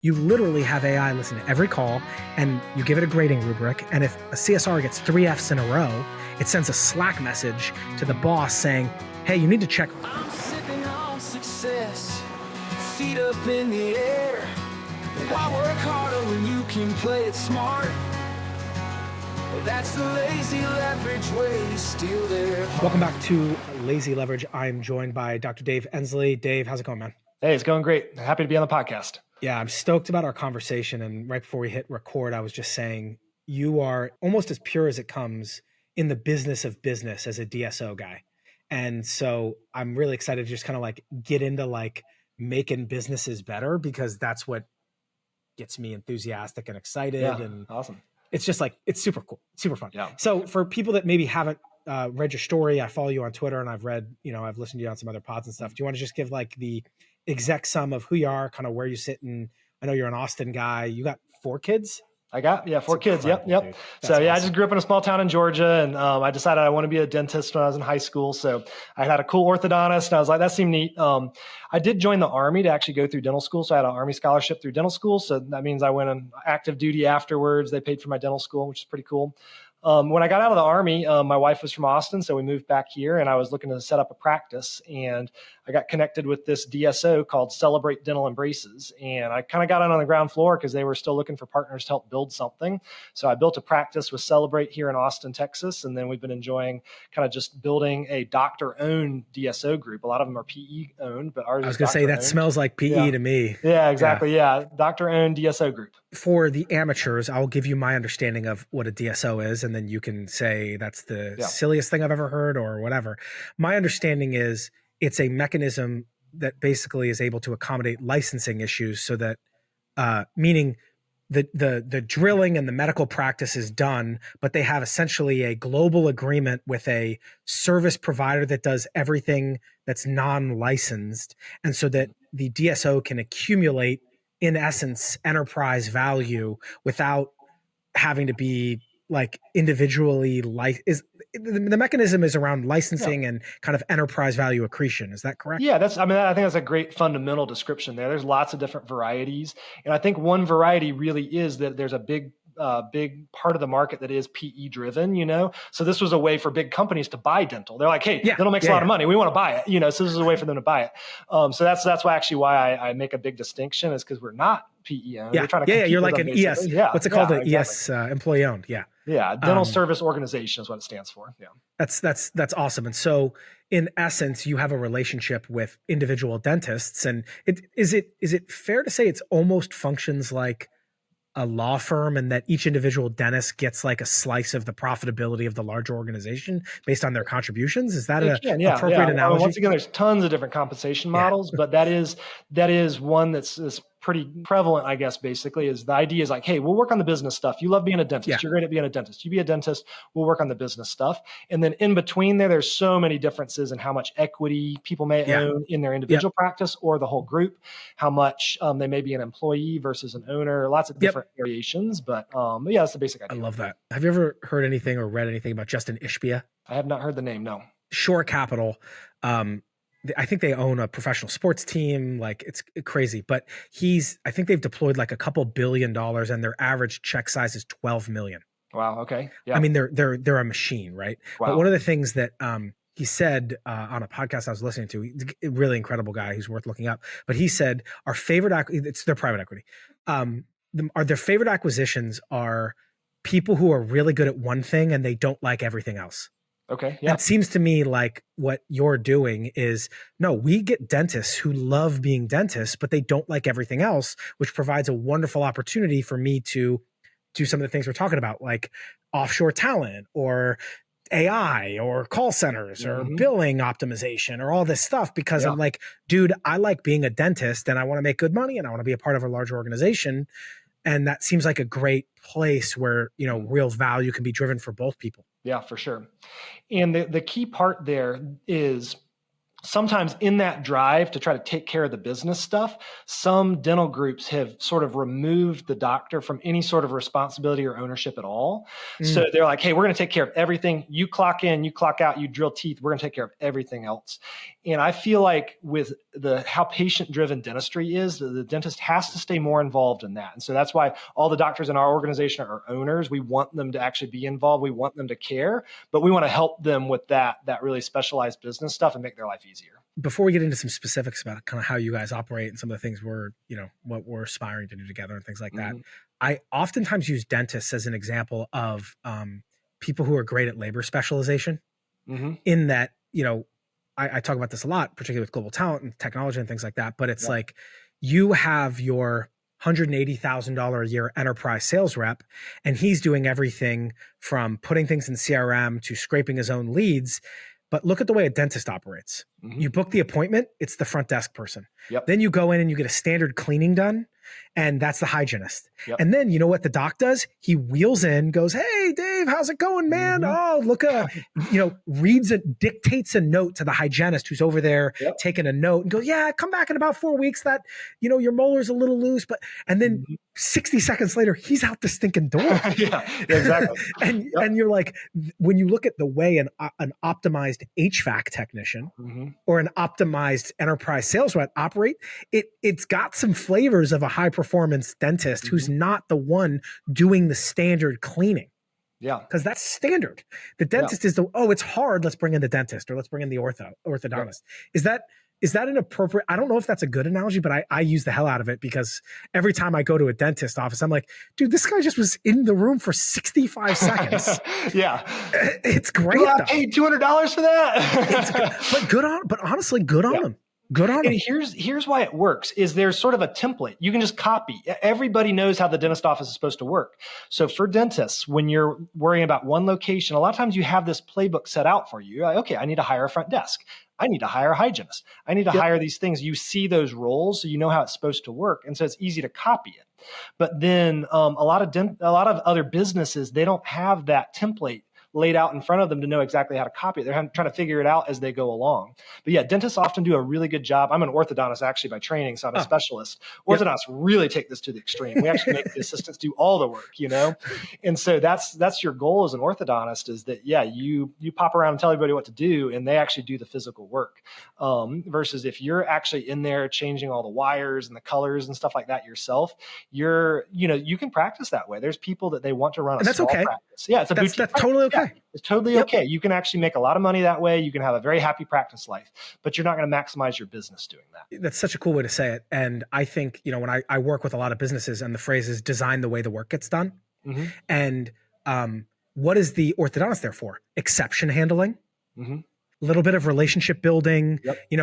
You literally have AI listen to every call and you give it a grading rubric. And if a CSR gets 3 Fs in a row, it sends a Slack message to the boss saying, hey, you need to check. I'm sipping on success, feet up in the air. Why work harder when you can play it smart? That's the lazy leverage way, steal their heart. Welcome back to Lazy Leverage. I'm joined by Dr. Dave Ensley. Dave, how's it going, man? Hey, it's going great. Happy to be on the podcast. Yeah, I'm stoked about our conversation. And right before we hit record, I was just saying you are almost as pure as it comes in the business of business as a DSO guy. And so I'm really excited to just kind of like get into like making businesses better, because that's what gets me enthusiastic and excited. Yeah, and awesome. It's just like, it's super cool, super fun. Yeah. So for people that maybe haven't read your story, I follow you on Twitter and I've read, I've listened to you on some other pods and stuff. Do you want to just give like the exact sum of who you are, kind of where you sit? And I know you're an Austin guy. You got 4 kids? I got, 4 kids. Yep. Dude. So awesome. I just grew up in a small town in Georgia, and I decided I want to be a dentist when I was in high school. So I had a cool orthodontist, and I was like, that seemed neat. I did join the Army to actually go through dental school. So I had an Army scholarship through dental school. So that means I went on active duty afterwards. They paid for my dental school, which is pretty cool. When I got out of the Army, my wife was from Austin, so we moved back here, and I was looking to set up a practice, and I got connected with this DSO called Celebrate Dental and Braces, and I kind of got in on the ground floor because they were still looking for partners to help build something. So I built a practice with Celebrate here in Austin, Texas, and then we've been enjoying kind of just building a doctor-owned DSO group. A lot of them are PE-owned, but ours is I was going to say that smells like PE to me. Yeah, exactly. Yeah, doctor-owned DSO group. For the amateurs, I'll give you my understanding of what a DSO is, and then you can say that's the silliest thing I've ever heard or whatever. My understanding is it's a mechanism that basically is able to accommodate licensing issues, so that meaning the drilling and the medical practice is done, but they have essentially a global agreement with a service provider that does everything that's non-licensed, and so that the DSO can accumulate, in essence, enterprise value without having to be like individually the mechanism is around licensing and kind of enterprise value accretion. Is that correct? Yeah, I think that's a great fundamental description there. There's lots of different varieties. And I think one variety really is that there's a big part of the market that is PE driven, So this was a way for big companies to buy dental. They're like, hey, dental makes a lot of money. We want to buy it, so this is a way for them to buy it. So that's why I make a big distinction, is because we're not PE owned. Yeah. We're trying to You're like an ES. Yeah. What's it called? An Exactly. ES employee owned. Yeah. Yeah. Dental service organization is what it stands for. Yeah. That's awesome. And so in essence, you have a relationship with individual dentists, and is it fair to say it's almost functions like a law firm, and that each individual dentist gets like a slice of the profitability of the larger organization based on their contributions? Is that an appropriate analogy? Once again, there's tons of different compensation models, but that is one that's pretty prevalent, I guess. Basically, is the idea is like, hey, we'll work on the business stuff. You love being a dentist. You're great at being a dentist. You be a dentist. We'll work on the business stuff. And then in between there's so many differences in how much equity people may own in their individual practice or the whole group, how much they may be an employee versus an owner, lots of different variations. But yeah, that's the basic idea. I love that. Have you ever heard anything or read anything about Justin Ishbia? I have not heard the name, no. Shore Capital. I think they own a professional sports team. Like, it's crazy, but I think they've deployed like a couple $1 billion, and their average check size is 12 million. Wow. Okay. Yeah. I mean, they're a machine, right? Wow. But one of the things that he said on a podcast I was listening to, he's a really incredible guy who's worth looking up. But he said our favorite it's their private equity. Their favorite acquisitions are people who are really good at one thing and they don't like everything else. Okay. Yeah. It seems to me like what you're doing is, no, we get dentists who love being dentists, but they don't like everything else, which provides a wonderful opportunity for me to do some of the things we're talking about, like offshore talent or AI or call centers or billing optimization or all this stuff, because I'm like, dude, I like being a dentist and I want to make good money and I want to be a part of a larger organization. And that seems like a great place where, real value can be driven for both people. Yeah, for sure. And the key part there is sometimes in that drive to try to take care of the business stuff, some dental groups have sort of removed the doctor from any sort of responsibility or ownership at all. So they're like, hey, we're going to take care of everything. You clock in, you clock out, you drill teeth. We're going to take care of everything else. And I feel like with how patient-driven dentistry is, the dentist has to stay more involved in that. And so that's why all the doctors in our organization are owners. We want them to actually be involved. We want them to care, but we want to help them with that really specialized business stuff and make their life easier. Before we get into some specifics about kind of how you guys operate and some of the things what we're aspiring to do together and things like that, I oftentimes use dentists as an example of people who are great at labor specialization in that, I talk about this a lot, particularly with global talent and technology and things like that, but it's like you have your $180,000 a year enterprise sales rep, and he's doing everything from putting things in CRM to scraping his own leads. But look at the way a dentist operates. You book the appointment, it's the front desk person. Then you go in and you get a standard cleaning done, and that's the hygienist. And then you know what the doc does? He wheels in, goes, hey, Dave, how's it going, man? Oh, look, dictates a note to the hygienist who's over there taking a note and goes, yeah, come back in about 4 weeks. That, your molar's a little loose, and then 60 seconds later, he's out the stinking door. Exactly. And you're like, when you look at the way an optimized HVAC technician or an optimized enterprise sales rep operate, it's got some flavors of a high performance dentist who's not the one doing the standard cleaning. Because that's standard. The dentist is it's hard. Let's bring in the dentist, or let's bring in the orthodontist. Is that an appropriate? I don't know if that's a good analogy, but I use the hell out of it because every time I go to a dentist office, I'm like, dude, this guy just was in the room for 65 seconds. It's great. I paid $200 for that. But honestly, good on him. Good on him. And here's why it works is there's sort of a template. You can just copy. Everybody knows how the dentist office is supposed to work. So for dentists, when you're worrying about one location, a lot of times you have this playbook set out for you. You're like, okay, I need to hire a front desk. I need to hire a hygienist. I need to hire these things. You see those roles, so you know how it's supposed to work. And so it's easy to copy it. But then a lot of other businesses, they don't have that template laid out in front of them to know exactly how to copy it. They're trying to figure it out as they go along. But yeah, dentists often do a really good job. I'm an orthodontist actually by training, so I'm a specialist. Orthodontists really take this to the extreme. We actually make the assistants do all the work, And so that's your goal as an orthodontist is that, you pop around and tell everybody what to do, and they actually do the physical work. Versus if you're actually in there changing all the wires and the colors and stuff like that yourself, you can practice that way. There's people that they want to run a small practice. Yeah, it's a boutique. That's totally okay. It's totally okay. You can actually make a lot of money that way. You can have a very happy practice life, but you're not going to maximize your business doing that. That's such a cool way to say it. And I think, when I work with a lot of businesses, and the phrase is design the way the work gets done. And what is the orthodontist there for? Exception handling, a little bit of relationship building,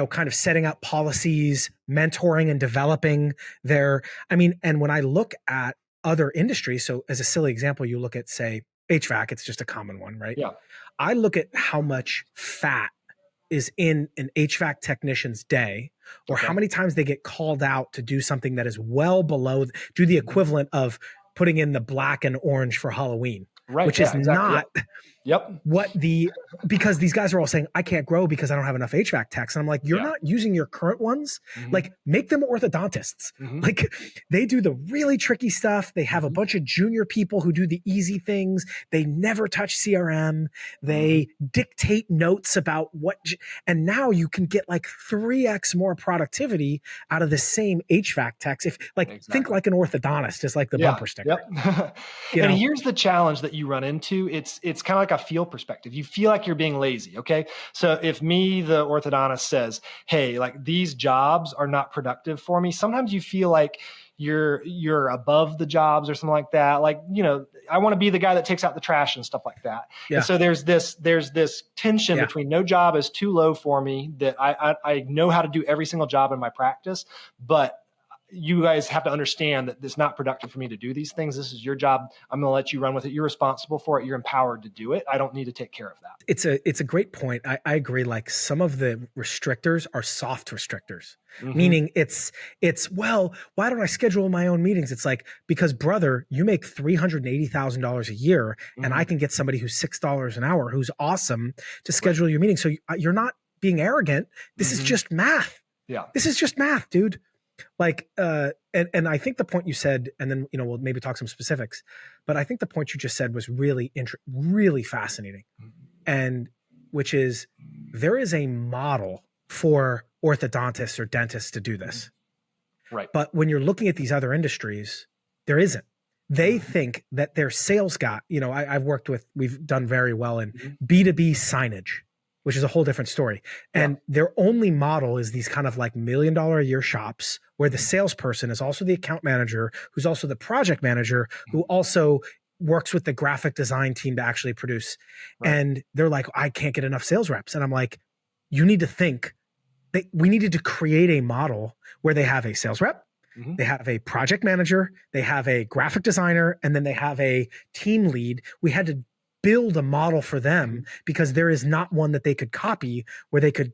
kind of setting up policies, mentoring and developing and when I look at other industries, so as a silly example, you look at, say, HVAC, it's just a common one, right? I look at how much fat is in an HVAC technician's day, or how many times they get called out to do something that is well below, do the equivalent of putting in the black and orange for Halloween, which is not because these guys are all saying, I can't grow because I don't have enough HVAC techs. And I'm like, you're not using your current ones. Like, make them orthodontists. Like, they do the really tricky stuff. They have a bunch of junior people who do the easy things. They never touch CRM. They dictate notes about and now you can get like 3x more productivity out of the same HVAC techs. Think like an orthodontist is like the bumper sticker. And here's the challenge that you run into. It's kind of like a feel perspective. You feel like you're being lazy. Okay. So if me, the orthodontist, says, hey, like, these jobs are not productive for me, sometimes you feel like you're above the jobs or something like that. Like, I want to be the guy that takes out the trash and stuff like that. And so there's this tension between no job is too low for me, that I know how to do every single job in my practice, but you guys have to understand that it's not productive for me to do these things. This is your job. I'm going to let you run with it. You're responsible for it. You're empowered to do it. I don't need to take care of that. It's a great point. I agree. Like, some of the restrictors are soft restrictors, meaning it's, well, why don't I schedule my own meetings? It's like, because brother, you make $380,000 a year and I can get somebody who's $6 an hour, who's awesome to schedule your meeting. So you're not being arrogant. This is just math. Yeah. This is just math, dude. Like, and I think the point you said, and then, we'll maybe talk some specifics, but I think the point you just said was really fascinating. And which is, there is a model for orthodontists or dentists to do this. Right. But when you're looking at these other industries, there isn't. They think that their sales guy, we've done very well in B2B signage, which is a whole different story. And their only model is these kind of like $1 million a year shops where the salesperson is also the account manager, who's also the project manager, who also works with the graphic design team to actually produce. Right. And they're like, I can't get enough sales reps. And I'm like, you need to think that we needed to create a model where they have a sales rep, they have a project manager, they have a graphic designer, and then they have a team lead. We had to build a model for them because there is not one that they could copy where they could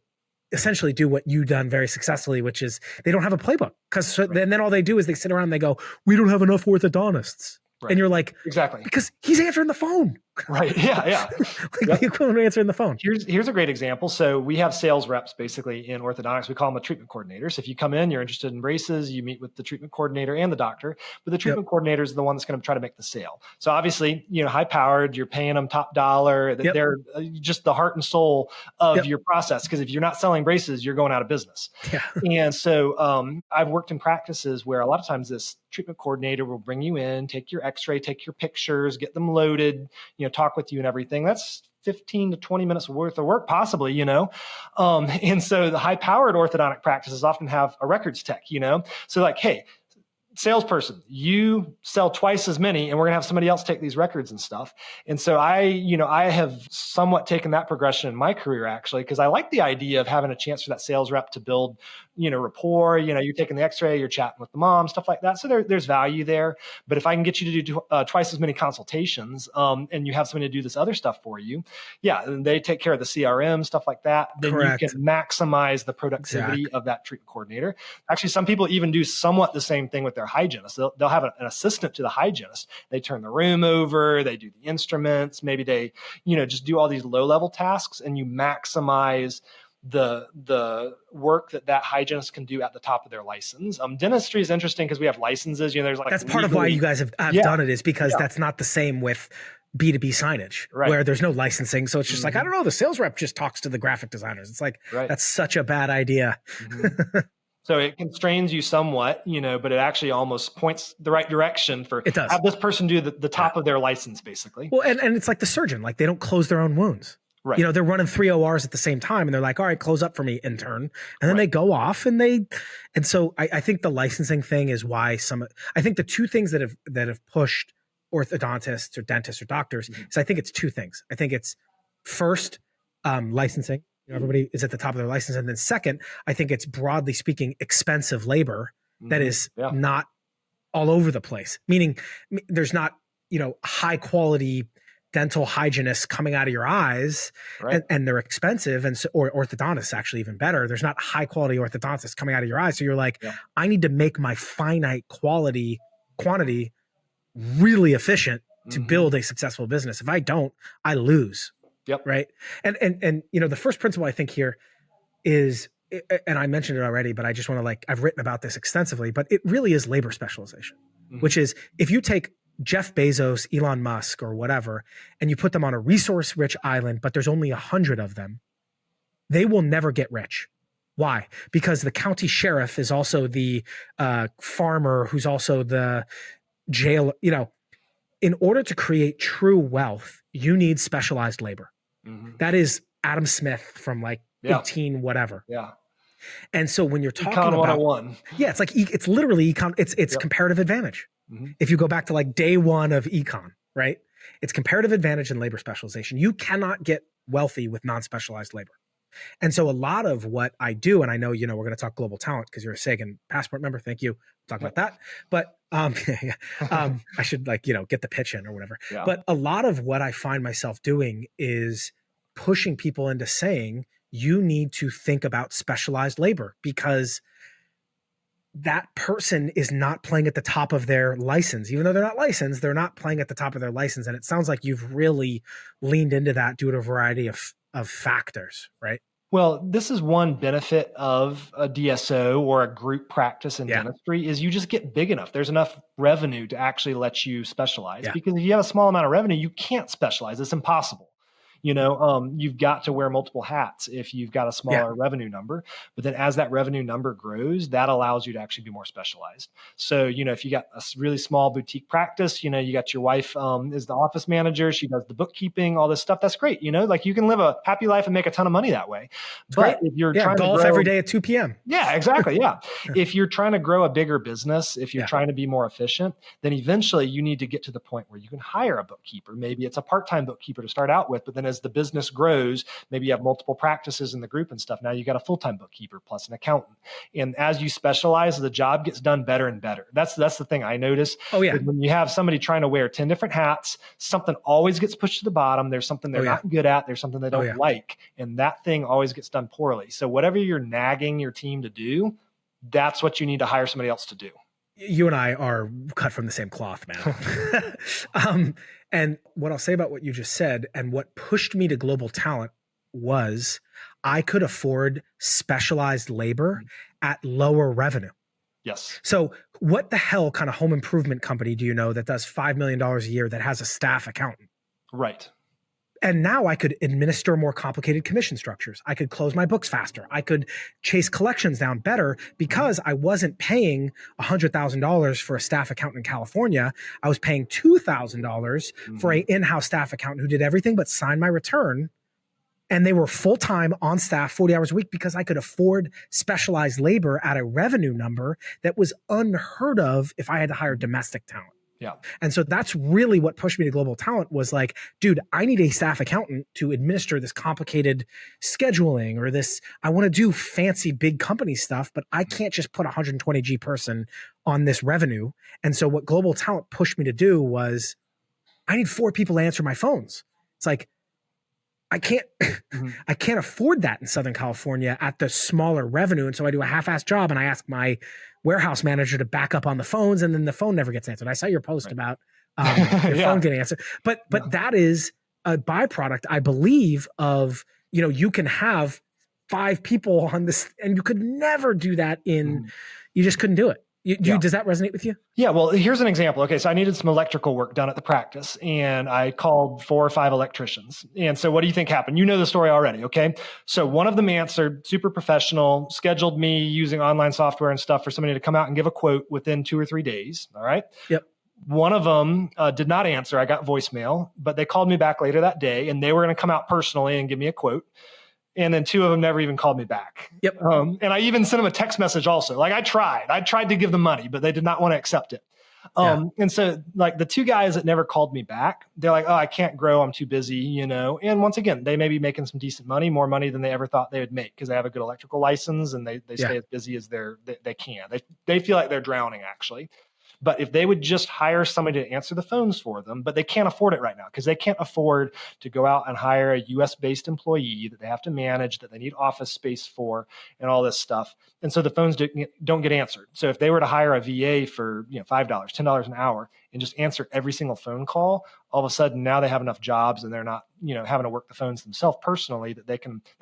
essentially do what you've done very successfully, which is they don't have a playbook. Because then all they do is they sit around and they go, we don't have enough orthodontists. Right. And you're like, exactly, because he's answering the phone. Right. Yeah. The equivalent of answering the phone. Here's a great example. So we have sales reps basically in orthodontics. We call them a treatment coordinator. So if you come in, you're interested in braces, you meet with the treatment coordinator and the doctor, but the treatment coordinator is the one that's going to try to make the sale. So obviously, high powered, you're paying them top dollar. They're just the heart and soul of your process. Because if you're not selling braces, you're going out of business. Yeah. And so I've worked in practices where a lot of times this treatment coordinator will bring you in, take your x-ray, take your pictures, get them loaded, talk with you and everything. That's 15 to 20 minutes worth of work, possibly, and so the high powered orthodontic practices often have a records tech, so like, hey, salesperson, you sell twice as many and we're gonna have somebody else take these records and stuff. And so I have somewhat taken that progression in my career actually, because I like the idea of having a chance for that sales rep to build, rapport, you're taking the x-ray, you're chatting with the mom, stuff like that. So there's value there. But if I can get you to do twice as many consultations and you have somebody to do this other stuff for you, and they take care of the CRM, stuff like that, then Correct. You can maximize the productivity of that treatment coordinator. Actually, some people even do somewhat the same thing with their hygienist. They'll have an assistant to the hygienist. They turn the room over, they do the instruments, maybe they, just do all these low-level tasks, and you maximize the work that hygienist can do at the top of their license. Dentistry is interesting because we have licenses. There's like that's part of why you guys have done it, is because that's not the same with B2B signage, where there's no licensing. So it's just like, I don't know, the sales rep just talks to the graphic designers. It's like, that's such a bad idea. So it constrains you somewhat, but it actually almost points the right direction for it does. Have this person do the top of their license, basically. Well, and it's like the surgeon, like they don't close their own wounds. Right. They're running 3 ORs at the same time and they're like, all right, close up for me, intern. And then they go off and so I think the licensing thing is why I think the two things that have pushed orthodontists or dentists or doctors is I think it's two things. I think it's first, licensing. Everybody is at the top of their license. And then second, I think it's broadly speaking, expensive labor that is not all over the place. Meaning there's not, high quality dental hygienists coming out of your eyes and they're expensive. And so, or orthodontists actually even better. There's not high quality orthodontists coming out of your eyes. So you're like, I need to make my finite quantity really efficient to build a successful business. If I don't, I lose. Yep. Right. And the first principle I think here is, and I mentioned it already, but I just want to I've written about this extensively, but it really is labor specialization, which is if you take Jeff Bezos, Elon Musk, or whatever, and you put them on a resource rich island, but there's only 100 of them, they will never get rich. Why? Because the county sheriff is also the farmer who's also the jail. In order to create true wealth, you need specialized labor. That is Adam Smith from 18 whatever. Yeah. And so when you're talking Econ about 101, it's literally econ. It's comparative advantage. If you go back to day one of econ, right? It's comparative advantage and labor specialization. You cannot get wealthy with non-specialized labor. And so a lot of what I do, and I know, we're going to talk global talent because you're a Sagan passport member. Thank you. Talk about that. But I should get the pitch in or whatever. Yeah. But a lot of what I find myself doing is pushing people into saying, you need to think about specialized labor because that person is not playing at the top of their license. Even though they're not licensed, they're not playing at the top of their license. And it sounds like you've really leaned into that due to a variety of factors, right? Well, this is one benefit of a DSO or a group practice in dentistry is you just get big enough. There's enough revenue to actually let you specialize, because if you have a small amount of revenue, you can't specialize. It's impossible. You've got to wear multiple hats if you've got a smaller revenue number. But then as that revenue number grows, that allows you to actually be more specialized. So, if you got a really small boutique practice, you got your wife is the office manager. She does the bookkeeping, all this stuff. That's great. Like you can live a happy life and make a ton of money that way. But if you're trying golf to grow, every day at 2 p.m. Yeah, exactly. Yeah. If you're trying to grow a bigger business, if you're trying to be more efficient, then eventually you need to get to the point where you can hire a bookkeeper. Maybe it's a part-time bookkeeper to start out with, but then as the business grows, maybe you have multiple practices in the group and stuff. Now you got a full-time bookkeeper plus an accountant. And as you specialize, the job gets done better and better. That's the thing I notice. When you have somebody trying to wear 10 different hats, something always gets pushed to the bottom. There's something they're not good at. There's something they don't like. And that thing always gets done poorly. So whatever you're nagging your team to do, that's what you need to hire somebody else to do. You and I are cut from the same cloth, man. And what I'll say about what you just said and what pushed me to global talent was I could afford specialized labor at lower revenue. Yes. So what the hell kind of home improvement company do you know that does $5 million a year that has a staff accountant? Right. And now I could administer more complicated commission structures. I could close my books faster. I could chase collections down better because I wasn't paying $100,000 for a staff accountant in California. I was paying $2,000 for an in-house staff accountant who did everything but sign my return. And they were full-time on staff 40 hours a week because I could afford specialized labor at a revenue number that was unheard of if I had to hire domestic talent. Yeah. And so that's really what pushed me to global talent was like, dude, I need a staff accountant to administer this complicated scheduling or this, I want to do fancy big company stuff, but I can't just put a 120G person on this revenue. And so what global talent pushed me to do was I need 4 people to answer my phones. It's like, I can't, I can't afford that in Southern California at the smaller revenue. And so I do a half-assed job and I ask my warehouse manager to back up on the phones and then the phone never gets answered. I saw your post about your phone getting answered, but that is a byproduct, I believe, of, you can have 5 people on this and you could never do that you just couldn't do it. Does that resonate with you? Yeah. Well, here's an example. Okay. So I needed some electrical work done at the practice and I called 4 or 5 electricians. And so what do you think happened? You know the story already. Okay. So one of them answered, super professional, scheduled me using online software and stuff for somebody to come out and give a quote within 2 or 3 days. All right. Yep. One of them did not answer. I got voicemail, but they called me back later that day and they were going to come out personally and give me a quote. And then 2 of them never even called me back. Yep. And I even sent them a text message also. Like I tried to give them money, but they did not want to accept it. And so like the 2 guys that never called me back, they're like, oh, I can't grow. I'm too busy, And once again, they may be making some decent money, more money than they ever thought they would make because they have a good electrical license and they stay as busy as they can. They feel like they're drowning actually. But if they would just hire somebody to answer the phones for them, but they can't afford it right now because they can't afford to go out and hire a US-based employee that they have to manage, that they need office space for and all this stuff. And so the phones don't get answered. So if they were to hire a VA for $5, $10 an hour and just answer every single phone call, all of a sudden now they have enough jobs and they're not having to work the phones themselves personally that they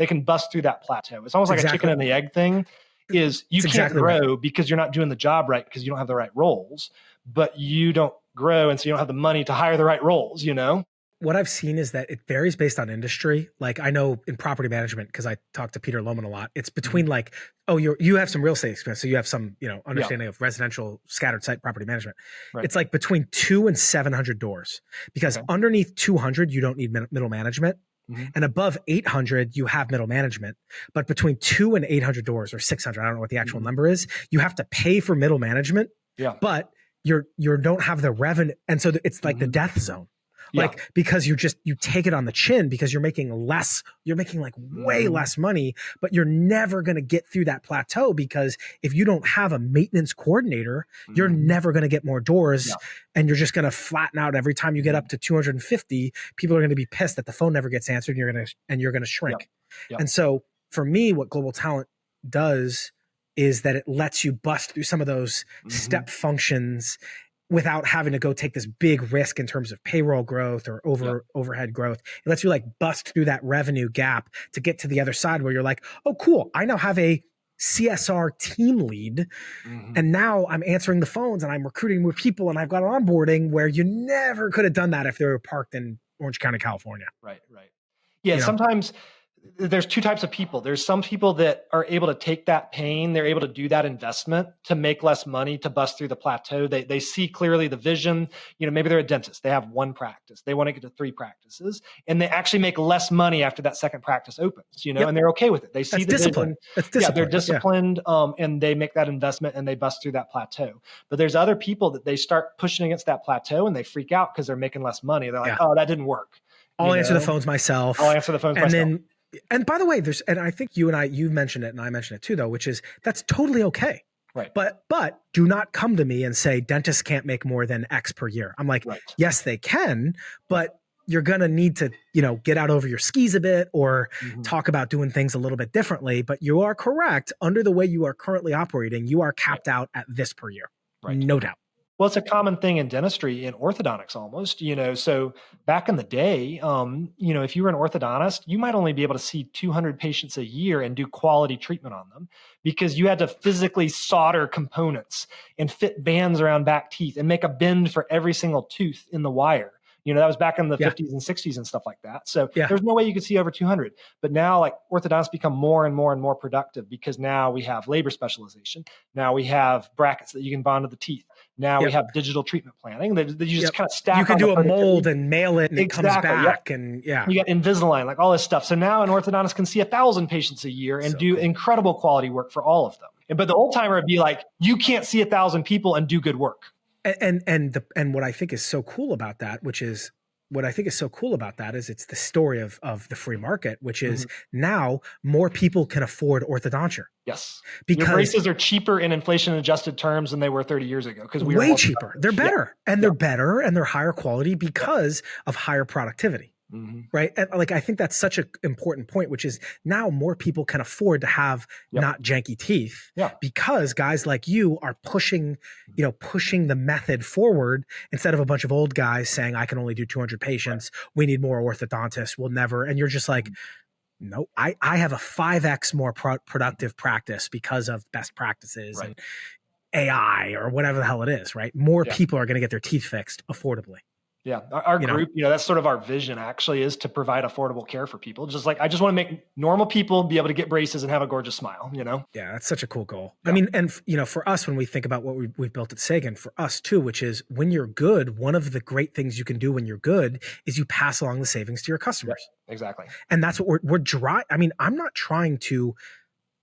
can bust through that plateau. It's almost like a chicken and the egg thing. Is you can't grow because you're not doing the job right because you don't have the right roles, but you don't grow and so you don't have the money to hire the right roles, What I've seen is that it varies based on industry. Like I know in property management, because I talk to Peter Lohman a lot, it's between like, oh, you have some real estate experience. So you have some, understanding of residential scattered site property management. Right. It's like between 200 and 700 doors because underneath 200, you don't need middle management. And above 800, you have middle management. But between 200 and 800 doors or 600, I don't know what the actual number is, you have to pay for middle management. Yeah. But you don't have the revenue. And so it's like the death zone. Like, because you take it on the chin because you're making like way less money, but you're never going to get through that plateau because if you don't have a maintenance coordinator, you're never going to get more doors and you're just going to flatten out every time you get up to 250. People are going to be pissed that the phone never gets answered and you're going to shrink. And so for me, what global talent does is that it lets you bust through some of those step functions without having to go take this big risk in terms of payroll growth or overhead growth. It lets you like bust through that revenue gap to get to the other side where you're like, oh, cool. I now have a CSR team lead. And now I'm answering the phones and I'm recruiting more people and I've got onboarding where you never could have done that if they were parked in Orange County, California. Right. Yeah. Sometimes there's two types of people. There's some people that are able to take that pain. They're able to do that investment to make less money, to bust through the plateau. They see clearly the vision. Maybe they're a dentist. They have one practice. They want to get to 3 practices, and they actually make less money after that second practice opens, and they're okay with it. They see the vision. That's discipline. Yeah, they're disciplined, and they make that investment and they bust through that plateau. But there's other people that they start pushing against that plateau and they freak out because they're making less money. They're like, oh, that didn't work. I'll answer the phones myself. And by the way, and I think you mentioned it and I mentioned it too, though, which is that's totally okay. Right. But do not come to me and say dentists can't make more than X per year. I'm like, yes, they can, but you're going to need to, get out over your skis a bit or talk about doing things a little bit differently. But you are correct. Under the way you are currently operating, you are capped out at this per year. Right. No doubt. Well, it's a common thing in dentistry, in orthodontics almost, so back in the day, if you were an orthodontist, you might only be able to see 200 patients a year and do quality treatment on them because you had to physically solder components and fit bands around back teeth and make a bend for every single tooth in the wire. That was back in the 50s and 60s and stuff like that. So there's no way you could see over 200. But now like orthodontists become more and more and more productive because now we have labor specialization. Now we have brackets that you can bond to the teeth. Now we have digital treatment planning that you just kind of stack. You can do a mold and mail it and it comes back. And you got Invisalign, like all this stuff. So now an orthodontist can see 1,000 patients a year and do incredible quality work for all of them. But the old timer would be like, you can't see 1,000 people and do good work. And what I think is so cool about that, is it's the story of the free market, which is now more people can afford orthodonture. Yes. Because your braces are cheaper in inflation adjusted terms than they were 30 years ago. Because we way cheaper. They're better and they're better and they're higher quality because of higher productivity. Right. And like, I think that's such an important point, which is now more people can afford to have not janky teeth because guys like you are pushing the method forward instead of a bunch of old guys saying, I can only do 200 patients. We need more orthodontists. We'll never. And you're just like, no, I have a 5X more productive practice because of best practices and AI or whatever the hell it is. Right. More people are going to get their teeth fixed affordably. Yeah. Our group, that's sort of our vision actually is to provide affordable care for people. Just like, I just want to make normal people be able to get braces and have a gorgeous smile, Yeah. That's such a cool goal. Yeah. I mean, and for us, when we think about what we've built at Sagan, for us too, which is when you're good, one of the great things you can do when you're good is you pass along the savings to your customers. Yeah, exactly. And that's what we're dry. I mean, I'm not trying to,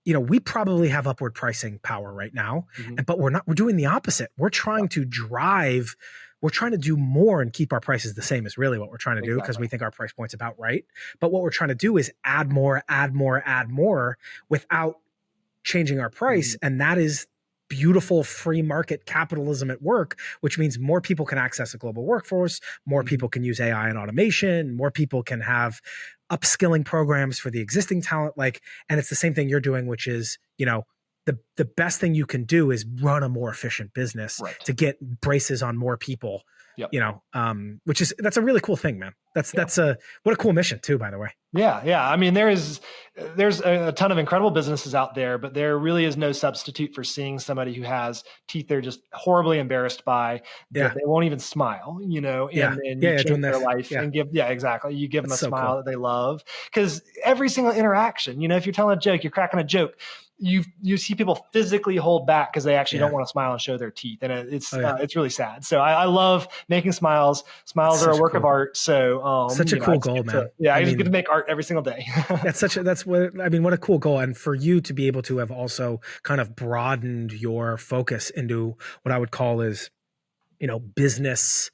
we probably have upward pricing power right now, but we're doing the opposite. We're trying to drive. We're trying to do more and keep our prices the same is really what we're trying to do because we think our price point's about right. But what we're trying to do is add more without changing our price. And that is beautiful free market capitalism at work, which means more people can access a global workforce, more people can use AI and automation, more people can have upskilling programs for the existing talent. And it's the same thing you're doing, which is, the best thing you can do is run a more efficient business to get braces on more people, that's a really cool thing, man. That's what a cool mission too, by the way. Yeah. I mean, there's a ton of incredible businesses out there, but there really is no substitute for seeing somebody who has teeth they're just horribly embarrassed by, that they won't even smile, and you change their life and exactly. You give them a smile that they love because every single interaction, if you're telling a joke, you're cracking a joke, you see people physically hold back because they actually don't want to smile and show their teeth. And it's really sad. So I love making smiles. Smiles are a work of art. So such a cool goal, man. I just get to make art every single day. what a cool goal. And for you to be able to have also kind of broadened your focus into what I would call is, business,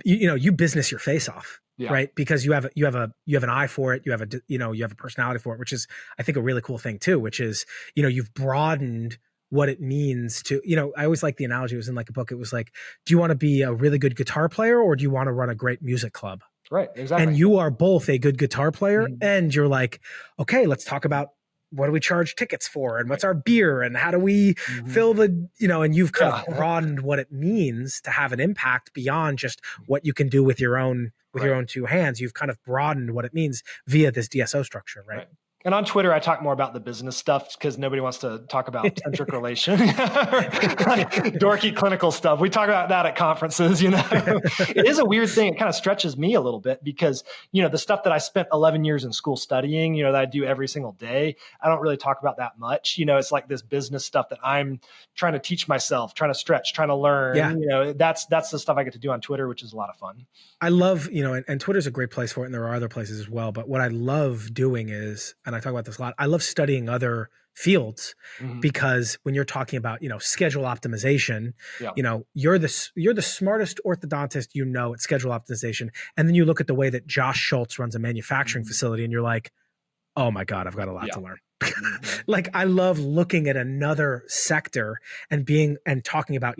you business your face off. Yeah. Right. Because you have an eye for it. You have a personality for it, which is, I think, a really cool thing too, which is, you've broadened what it means to, I always like the analogy. It was in like a book. It was like, do you want to be a really good guitar player or do you want to run a great music club? Right. Exactly. And you are both a good guitar player and you're like, okay, let's talk about what do we charge tickets for, and what's our beer, and how do we fill the, and you've kind of broadened what it means to have an impact beyond just what you can do with your own two hands. You've kind of broadened what it means via this DSO structure, right? And on Twitter, I talk more about the business stuff because nobody wants to talk about centric relation, dorky clinical stuff. We talk about that at conferences, It is a weird thing. It kind of stretches me a little bit because, the stuff that I spent 11 years in school studying, that I do every single day, I don't really talk about that much. It's like this business stuff that I'm trying to teach myself, trying to stretch, trying to learn. Yeah. That's the stuff I get to do on Twitter, which is a lot of fun. I love, and Twitter's a great place for it, and there are other places as well. But what I love doing is, and I talk about this a lot, I love studying other fields because when you're talking about, schedule optimization, you're the smartest orthodontist, at schedule optimization. And then you look at the way that Josh Schultz runs a manufacturing facility and you're like, oh my God, I've got a lot to learn. Like, I love looking at another sector and talking about,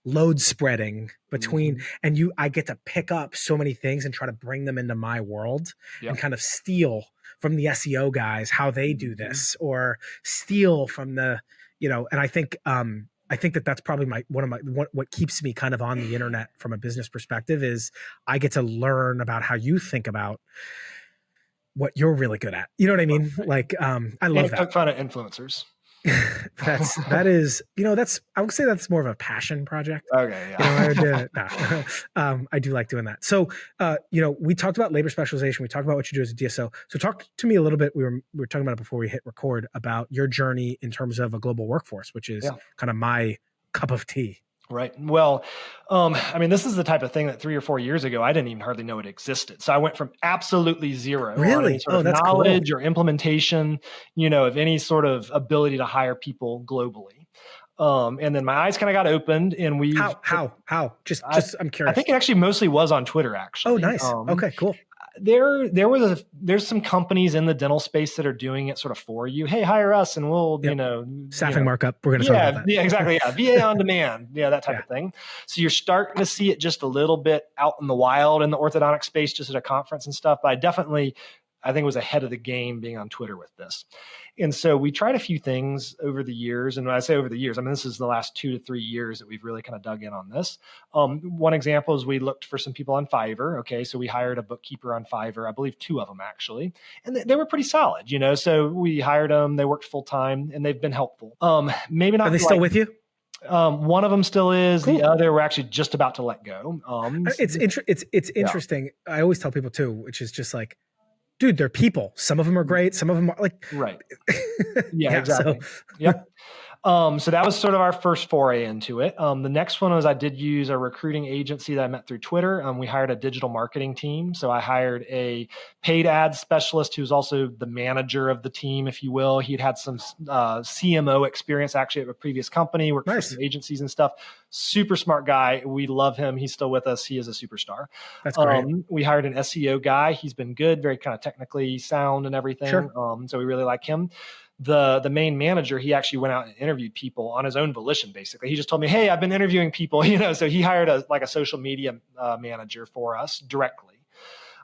load spreading between, and I get to pick up so many things and try to bring them into my world and kind of steal from the SEO guys how they do this, or steal from the, and I think that that's probably what keeps me kind of on the internet from a business perspective is I get to learn about how you think about what you're really good at. You know what I mean? Like, I love that. Poke fun at influencers. that is, I would say that's more of a passion project. Okay. Yeah. I do like doing that. So, we talked about labor specialization. We talked about what you do as a DSO. So talk to me a little bit. We were talking about it before we hit record about your journey in terms of a global workforce, which is kind of my cup of tea. Right. Well, this is the type of thing that 3 or 4 years ago, I didn't even hardly know it existed. So I went from absolutely zero on any sort of knowledge or implementation, of any sort of ability to hire people globally. And then my eyes kind of got opened, and how? Just I'm curious. I think it actually mostly was on Twitter, actually. Oh, nice. Okay, cool. There's some companies in the dental space that are doing it sort of for you. Hey, hire us and we'll, staffing markup. We're going to talk about that. Yeah, exactly. Yeah. VA on demand. Yeah. That type of thing. So you're starting to see it just a little bit out in the wild in the orthodontic space, just at a conference and stuff. But I think it was ahead of the game being on Twitter with this. And so we tried a few things over the years. And when I say over the years, this is the last 2 to 3 years that we've really kind of dug in on this. One example is we looked for some people on Fiverr. Okay. So we hired a bookkeeper on Fiverr, I believe 2 of them actually. And they were pretty solid, So we hired them, they worked full time, and they've been helpful. Maybe not. Are they still with you? One of them still is. Cool. The other we're actually just about to let go. It's interesting. I always tell people too, which is just like, dude, they're people. Some of them are great. Some of them are like, right. Yeah, exactly. Yep. So that was sort of our first foray into it. The next one was I did use a recruiting agency that I met through Twitter. We hired a digital marketing team. So I hired a paid ad specialist who's also the manager of the team, if you will. He'd had some CMO experience actually at a previous company, worked for some agencies and stuff. Super smart guy. We love him. He's still with us. He is a superstar. That's great. We hired an SEO guy. He's been good, very kind of technically sound and everything. Sure. So we really like him. The main manager, he actually went out and interviewed people on his own volition, basically. He just told me, hey, I've been interviewing people, so he hired a social media manager for us directly.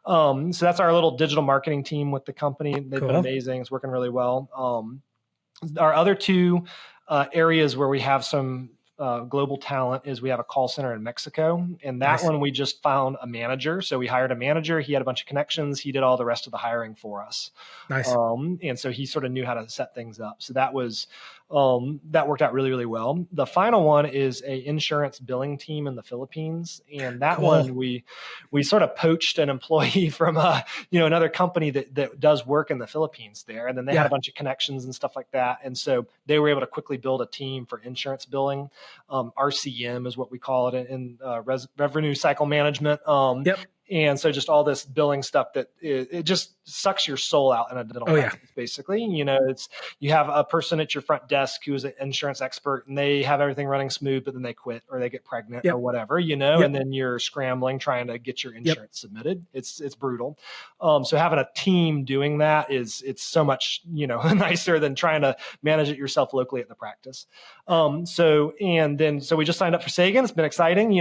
So that's our little digital marketing team with the company. They've been amazing. It's working really well. Our other 2 areas where we have some global talent is we have a call center in Mexico, and that one we just found a manager. So we hired a manager. He had a bunch of connections. He did all the rest of the hiring for us. Nice. And so he sort of knew how to set things up. So that was that worked out really, really well. The final one is a insurance billing team in the Philippines, and that one we sort of poached an employee from another company that does work in the Philippines there, and then they had a bunch of connections and stuff like that, and so they were able to quickly build a team for insurance billing. RCM is what we call it in revenue cycle management. And so just all this billing stuff that it just sucks your soul out in a dental practice, basically. You have a person at your front desk who is an insurance expert, and they have everything running smooth, but then they quit or they get pregnant or whatever, and then you're scrambling trying to get your insurance submitted. It's brutal. So having a team doing that it's so much, nicer than trying to manage it yourself locally at the practice. So we just signed up for Sagan. It's been exciting,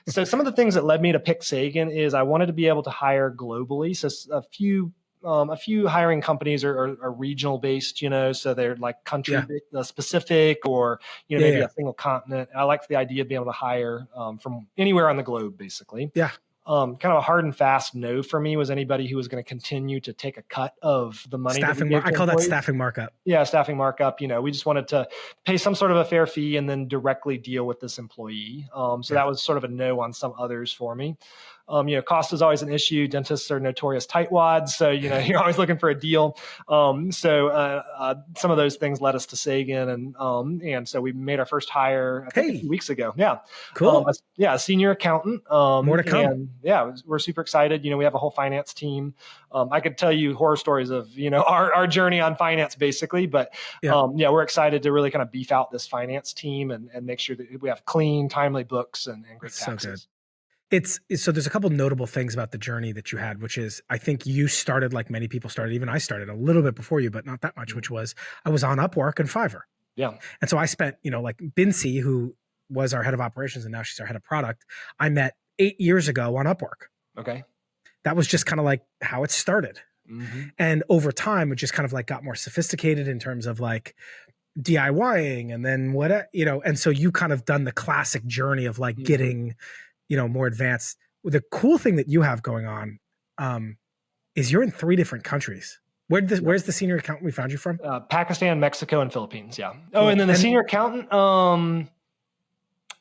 So some of the things that led me to pick Sagan is I wanted to be able to hire globally. So a few a few hiring companies are regional based, so they're like country specific, or maybe a single continent. I like the idea of being able to hire from anywhere on the globe, basically. Yeah. Kind of a hard and fast no for me was anybody who was going to continue to take a cut of the money. I call that staffing markup. Yeah, staffing markup. We just wanted to pay some sort of a fair fee and then directly deal with this employee. So that was sort of a no on some others for me. Cost is always an issue. Dentists are notorious tightwads, so you're always looking for a deal. So some of those things led us to Sagan, and so we made our first hire a few weeks ago. Yeah, cool. A senior accountant. More to come. And, we're super excited. We have a whole finance team. I could tell you horror stories of our journey on finance, basically, but we're excited to really kind of beef out this finance team and make sure that we have clean, timely books and great taxes. So good. So there's a couple notable things about the journey that you had, which is I think you started like many people started. Even I started a little bit before you, but not that much, which was I was on Upwork and Fiverr. Yeah. And so I spent, like Bincy, who was our head of operations and now she's our head of product, I met 8 years ago on Upwork. Okay. That was just kind of like how it started. Mm-hmm. And over time, it just kind of like got more sophisticated in terms of like DIYing and then and so you kind of done the classic journey of like getting more advanced. The cool thing that you have going on is you're in 3 different countries. Where's the senior accountant we found you from? Pakistan, Mexico, and Philippines. Yeah. Oh, and then the senior accountant,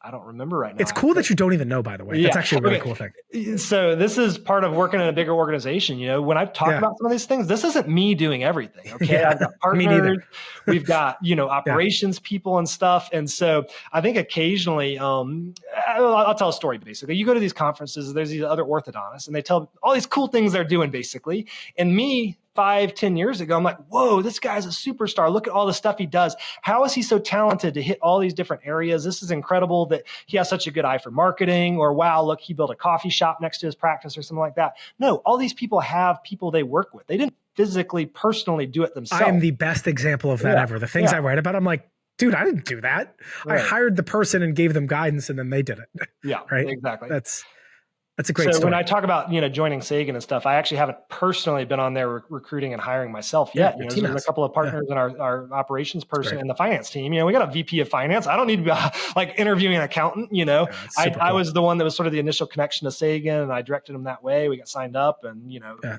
I don't remember right now. It's cool that you don't even know, by the way. That's actually a really cool thing. So this is part of working in a bigger organization. When I talk about some of these things, this isn't me doing everything. Okay. I've got partners, we've got, operations people and stuff. And so I think occasionally, I'll tell a story basically. You go to these conferences, there's these other orthodontists and they tell all these cool things they're doing basically. And me, 5-10 years ago, I'm like, whoa, this guy's a superstar. Look at all the stuff he does. How is he so talented to hit all these different areas? This is incredible that he has such a good eye for marketing, or wow, look, he built a coffee shop next to his practice or something like that. No, all these people have people they work with. They didn't physically, personally do it themselves. I am the best example of that ever. The things I write about, I'm like, dude, I didn't do that. Right. I hired the person and gave them guidance and then they did it. Yeah, right. Exactly. That's a great story. When I talk about, joining Sagan and stuff, I actually haven't personally been on there recruiting and hiring myself yet. There's a couple of partners in our operations person and the finance team. We got a VP of finance. I don't need to be like interviewing an accountant, I was the one that was sort of the initial connection to Sagan and I directed him that way. We got signed up and,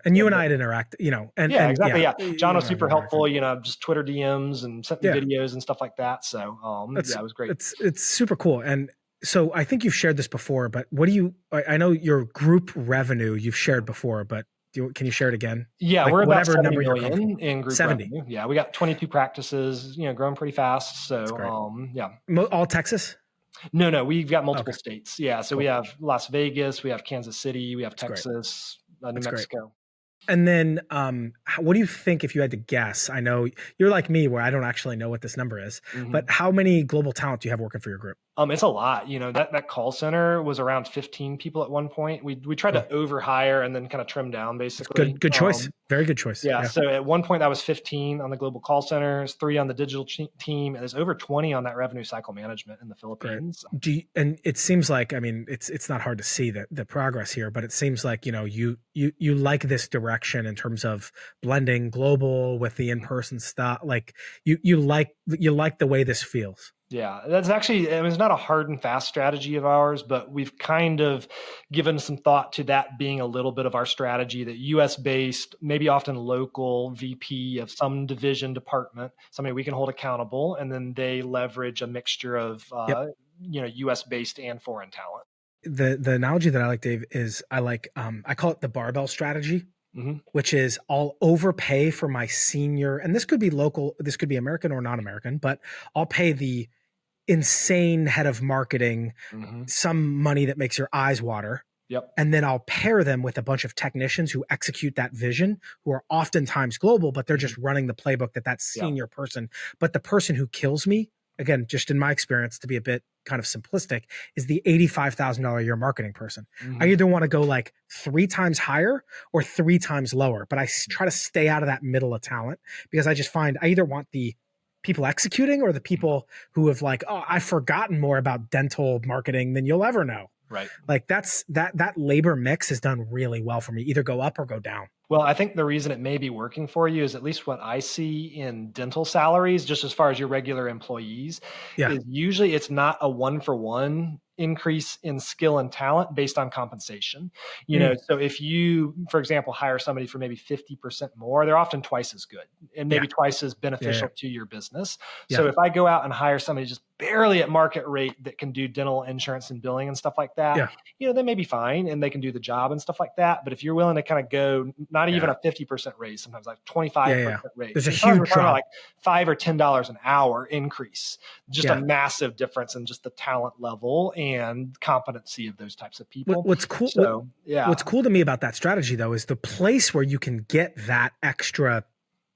and you and I had interact, exactly. Yeah. John was super helpful, just Twitter DMs and sent me videos and stuff like that. So, it was great. It's super cool. And so I think you've shared this before, but I know your group revenue you've shared before, but can you share it again? Yeah, like we're about whatever 70 number million in group 70. Revenue. Yeah, we got 22 practices, growing pretty fast. So, All Texas? No, we've got multiple states. Yeah, so we have Las Vegas, we have Kansas City, we have Texas, New Mexico. Great. And then what do you think if you had to guess? I know you're like me where I don't actually know what this number is, but how many global talent do you have working for your group? It's a lot. That call center was around 15 people at one point. We tried to overhire and then kind of trim down basically. Good choice. Very good choice. Yeah. So at one point that was 15 on the global call centers, 3 on the digital team, and there's over 20 on that revenue cycle management in the Philippines. And it seems like, it's not hard to see the progress here, but it seems like, you like this direction in terms of blending global with the in-person stuff. Like you like the way this feels. Yeah, that's actually, it's not a hard and fast strategy of ours, but we've kind of given some thought to that being a little bit of our strategy, that US based, maybe often local VP of some division department, somebody we can hold accountable, and then they leverage a mixture of, US based and foreign talent. The analogy that I like, Dave, is I call it the barbell strategy. Which is I'll overpay for my senior, and this could be local, this could be American or non-American, but I'll pay the insane head of marketing some money that makes your eyes water. Yep. And then I'll pair them with a bunch of technicians who execute that vision, who are oftentimes global, but they're just running the playbook that senior person. But the person who kills me, again, just in my experience, to be a bit kind of simplistic, is the $85,000 a year marketing person. I either want to go like 3 times higher or 3 times lower, but I try to stay out of that middle of talent because I just find I either want the people executing or the people who have like, oh, I've forgotten more about dental marketing than you'll ever know. Right. Like that labor mix has done really well for me. Either go up or go down. Well, I think the reason it may be working for you is at least what I see in dental salaries, just as far as your regular employees, Yeah. is usually it's not a one for one increase in skill and talent based on compensation. So if you, for example, hire somebody for maybe 50% more, they're often twice as good and maybe twice as beneficial to your business. So if I go out and hire somebody just barely at market rate that can do dental insurance and billing and stuff like that, they may be fine and they can do the job and stuff like that. But if you're willing to kind of go, not even a 50% raise, sometimes like 25% raise, there's a huge drop, like $5 or $10 an hour increase, just a massive difference in just the talent level and competency of those types of people. What's cool? So, what's cool to me about that strategy though, is the place where you can get that extra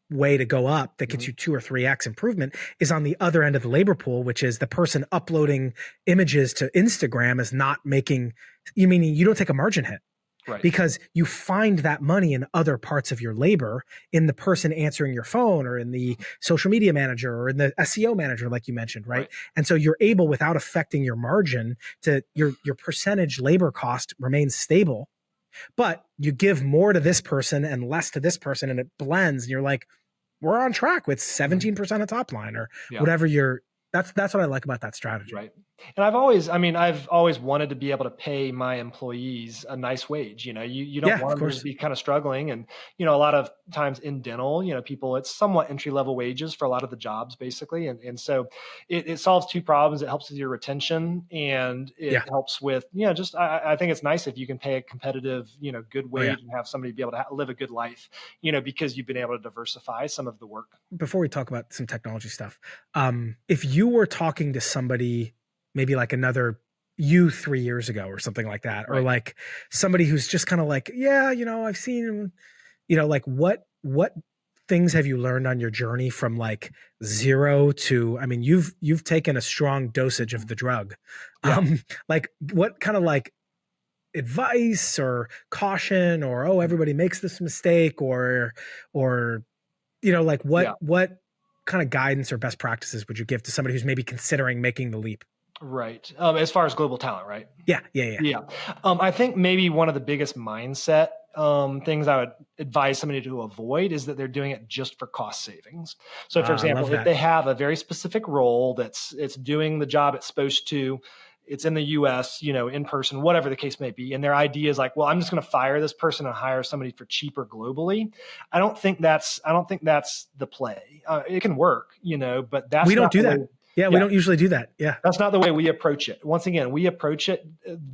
way to go up that gets you 2 or 3x improvement is on the other end of the labor pool, which is the person uploading images to Instagram is not making, meaning you don't take a margin hit. Right. Because you find that money in other parts of your labor, in the person answering your phone or in the social media manager or in the SEO manager, like you mentioned, right? And so you're able, without affecting your margin, to your percentage labor cost remains stable, but you give more to this person and less to this person, and it blends. And you're like, we're on track with 17% of top line or whatever that's what I like about that strategy. Right. And I've always wanted to be able to pay my employees a nice wage. You don't want them to be kind of struggling. And, a lot of times in dental, people, it's somewhat entry level wages for a lot of the jobs basically. And so it solves two problems. It helps with your retention and it helps with, I think it's nice if you can pay a competitive, good wage and have somebody be able to live a good life, because you've been able to diversify some of the work. Before we talk about some technology stuff, if you were talking to somebody, maybe like another you 3 years ago or something like that, or like somebody who's just kind of like, I've seen, like what things have you learned on your journey from like 0 to, you've taken a strong dosage of the drug. Like what kind of like advice or caution or, everybody makes this mistake or, like what kind of guidance or best practices would you give to somebody who's maybe considering making the leap? Right. As far as global talent, right? Yeah. I think maybe one of the biggest mindset things I would advise somebody to avoid is that they're doing it just for cost savings. So for example, if they have a very specific role it's doing the job it's supposed to, it's in the US, in person, whatever the case may be. And their idea is like, well, I'm just going to fire this person and hire somebody for cheaper globally. I don't think that's the play. It can work, but we don't do that. We don't usually do that. Yeah. That's not the way we approach it. Once again, we approach it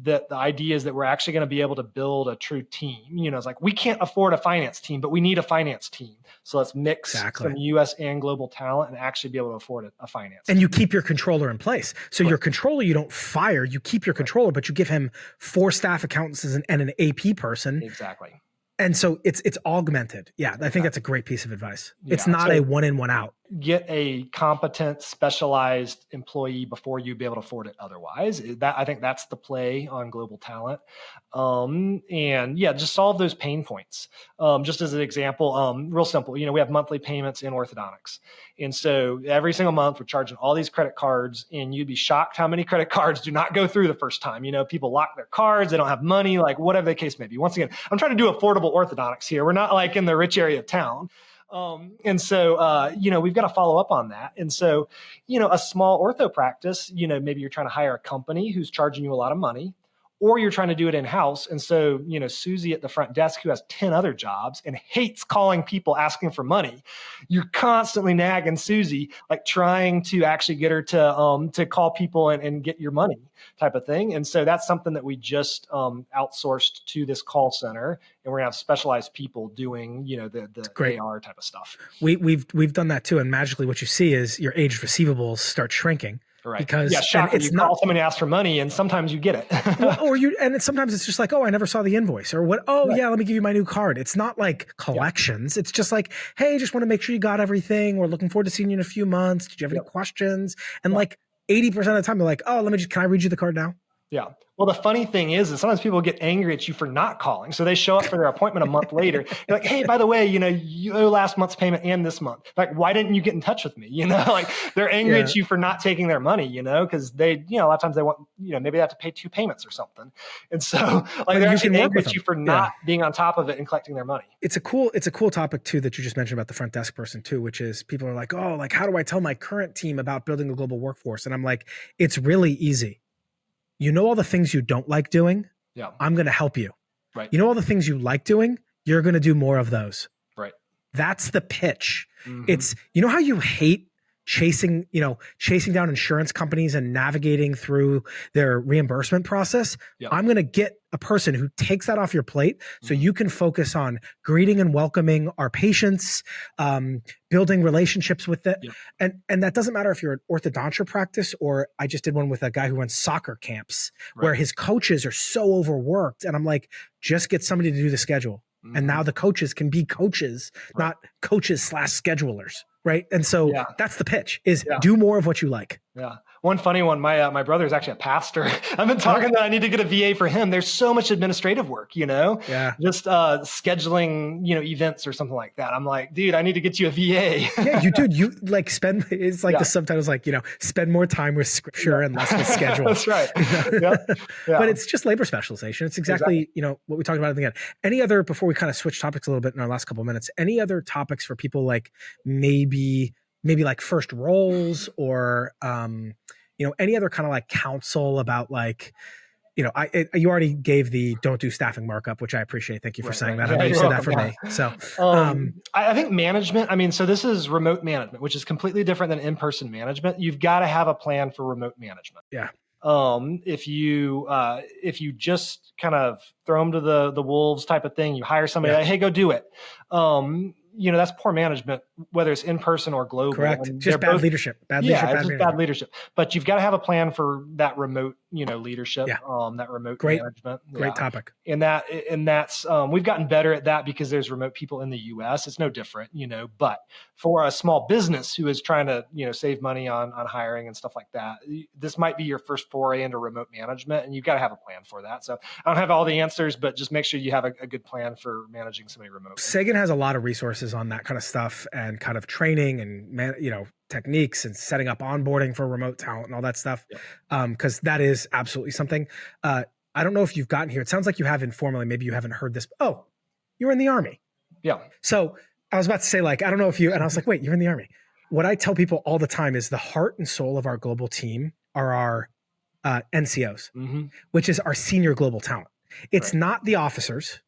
that the idea is that we're actually going to be able to build a true team. It's like we can't afford a finance team, but we need a finance team. So let's mix some US and global talent and actually be able to afford a finance team. And you keep your controller in place. So your controller, you don't fire, you keep your controller, but you give him 4 staff accountants and an AP person. Exactly. And so it's augmented. Yeah. I think that's a great piece of advice. It's not a one in, one out. Get a competent, specialized employee before you be able to afford it otherwise. I think that's the play on global talent. Just solve those pain points. Just as an example, real simple, we have monthly payments in orthodontics. And so every single month we're charging all these credit cards, and you'd be shocked how many credit cards do not go through the first time. People lock their cards, they don't have money, like whatever the case may be. Once again, I'm trying to do affordable orthodontics here. We're not like in the rich area of town. We've got to follow up on that. And so, a small ortho practice, maybe you're trying to hire a company who's charging you a lot of money, or you're trying to do it in-house. And so, Susie at the front desk who has 10 other jobs and hates calling people asking for money, you're constantly nagging Susie, like trying to actually get her to call people and get your money type of thing. And so that's something that we just outsourced to this call center, and we're gonna have specialized people doing, the AR type of stuff. We've done that too. And magically what you see is your aged receivables start shrinking. Right. Because shocking. You call somebody ask for money, and sometimes you get it. Sometimes it's just like, I never saw the invoice, or what? Let me give you my new card. It's not like collections. It's just like, hey, just want to make sure you got everything. We're looking forward to seeing you in a few months. Did you have any questions? And like 80% of the time, they're like, can I read you the card now? Yeah. Well, the funny thing is sometimes people get angry at you for not calling. So they show up for their appointment a month later. They're like, hey, by the way, you owe last month's payment and this month. Like, why didn't you get in touch with me? Like they're angry at you for not taking their money, because they, a lot of times they want, maybe they have to pay 2 payments or something. And so like they're actually angry at you for not being on top of it and collecting their money. It's a cool topic too, that you just mentioned about the front desk person too, which is people are like, oh, like, how do I tell my current team about building a global workforce? And I'm like, it's really easy. You know all the things you don't like doing? Yeah. I'm going to help you. Right. You know all the things you like doing? You're going to do more of those. Right. That's the pitch. It's, how you hate chasing down insurance companies and navigating through their reimbursement process. Yep. I'm going to get a person who takes that off your plate so you can focus on greeting and welcoming our patients, building relationships with it. Yep. And that doesn't matter if you're an orthodontia practice, or I just did one with a guy who runs soccer camps where his coaches are so overworked. And I'm like, just get somebody to do the schedule. And now the coaches can be coaches, not coaches/schedulers. Right. And so that's the pitch is do more of what you like. Yeah. One funny one, my brother is actually a pastor. I've been talking that I need to get a VA for him. There's so much administrative work, just scheduling, events or something like that. I'm like, dude, I need to get you a VA. Yeah, you do. You like spend, it's like the subtitles, like, spend more time with scripture and less with schedule. That's right. But it's just labor specialization. It's exactly, what we talked about at the end. Any other, before we kind of switch topics a little bit in our last couple of minutes, any other topics for people like maybe like first roles or, any other kind of like counsel about like, you already gave the don't do staffing markup, which I appreciate. Thank you for saying that. I know you said that for me. So I think management, so this is remote management, which is completely different than in-person management. You've got to have a plan for remote management. Yeah. If you just kind of throw them to the wolves type of thing, you hire somebody like, hey, go do it. That's poor management, whether it's in person or global. Correct. Just bad leadership. Bad leadership. But you've got to have a plan for that remote, leadership. Yeah. That remote management. Great topic. And that's we've gotten better at that because there's remote people in the U.S. It's no different, But for a small business who is trying to, save money on hiring and stuff like that, this might be your first foray into remote management, and you've got to have a plan for that. So I don't have all the answers, but just make sure you have a good plan for managing somebody remote. Sagan has a lot of resources on that kind of stuff and kind of training and techniques and setting up onboarding for remote talent and all that stuff. Because that is absolutely something. I don't know if you've gotten here. It sounds like you have informally. Maybe you haven't heard this. Oh, you were in the Army. Yeah. So I was about to say, like, I don't know if you, and I was like, wait, you're in the Army. What I tell people all the time is the heart and soul of our global team are our NCOs, which is our senior global talent. It's not the officers,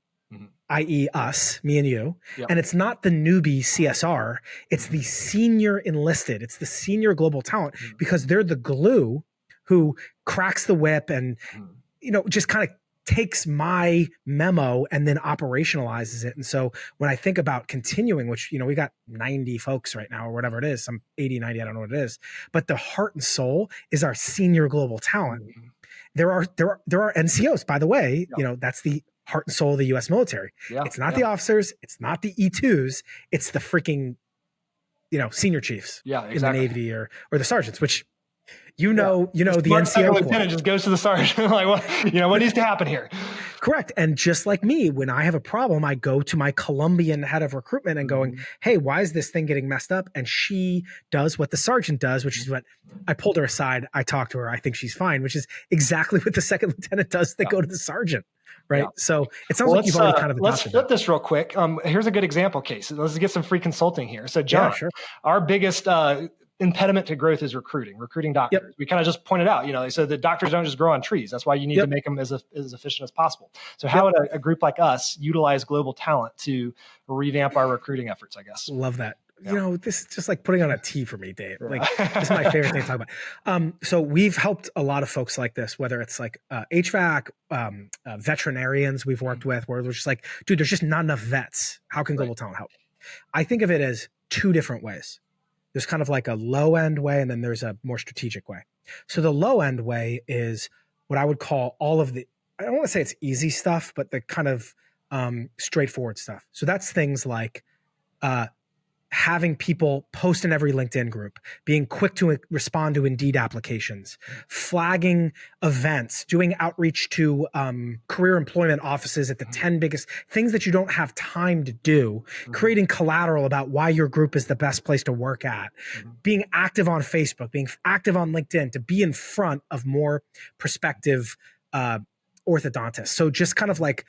i.e. us, me and you. And it's not the newbie CSR. It's the senior enlisted. It's the senior global talent because they're the glue who cracks the whip and, just kind of takes my memo and then operationalizes it. And so when I think about continuing, which, we got 90 folks right now or whatever it is, some 80, 90, I don't know what it is, but the heart and soul is our senior global talent. There are NCOs, by the way, that's the heart and soul of the U.S. military. It's not the officers. It's not the E2s. It's the freaking, senior chiefs in the Navy or the sergeants, which, the NCO lieutenant just goes to the sergeant. Like, what needs to happen here? Correct. And just like me, when I have a problem, I go to my Colombian head of recruitment and going, hey, why is this thing getting messed up? And she does what the sergeant does, which is what I pulled her aside. I talked to her. I think she's fine, which is exactly what the second lieutenant does. They go to the sergeant. Right. So it sounds like you've already kind of let's flip this real quick. Here's a good example case. Let's get some free consulting here. So John, our biggest impediment to growth is recruiting doctors. We kind of just pointed out, so the doctors don't just grow on trees. That's why you need to make them as efficient as possible. So how would a group like us utilize global talent to revamp our recruiting efforts, I guess? Love that. This is just like putting on a tea for me, Dave. Like this is my favorite thing to talk about. So we've helped a lot of folks like this, whether it's like HVAC, veterinarians we've worked with, where we're just like, dude, there's just not enough vets. How can global talent help? I think of it as two different ways. There's kind of like a low end way, and then there's a more strategic way. So the low end way is what I would call all of the, I don't want to say it's easy stuff, but the kind of straightforward stuff. So that's things like having people post in every LinkedIn group, being quick to respond to Indeed applications, flagging events, doing outreach to career employment offices at the 10 biggest things that you don't have time to do, creating collateral about why your group is the best place to work at, being active on Facebook, being active on LinkedIn to be in front of more prospective orthodontists. So just kind of like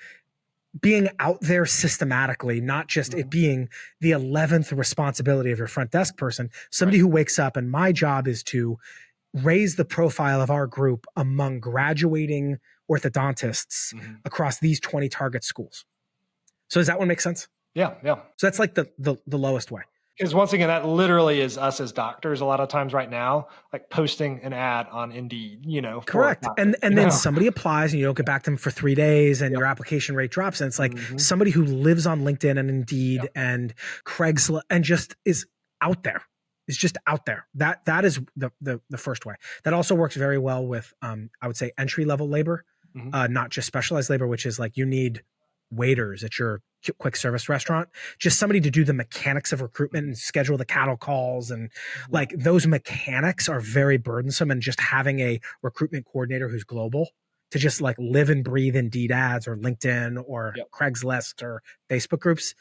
being out there systematically, not just it being the 11th responsibility of your front desk person, somebody who wakes up, and my job is to raise the profile of our group among graduating orthodontists across these 20 target schools. So does that one make sense? Yeah. So that's like the lowest way. Because once again, that literally is us as doctors a lot of times right now, like posting an ad on Indeed, Correct. And then somebody applies and you don't get back to them for 3 days and your application rate drops. And it's like somebody who lives on LinkedIn and Indeed and Craigslist and just is out there. It's just out there. That is the first way. That also works very well with, I would say, entry-level labor, not just specialized labor, which is like you need waiters at your quick service restaurant, just somebody to do the mechanics of recruitment and schedule the cattle calls. And like those mechanics are very burdensome. And just having a recruitment coordinator who's global to just like live and breathe Indeed ads or LinkedIn or Craigslist or Facebook groups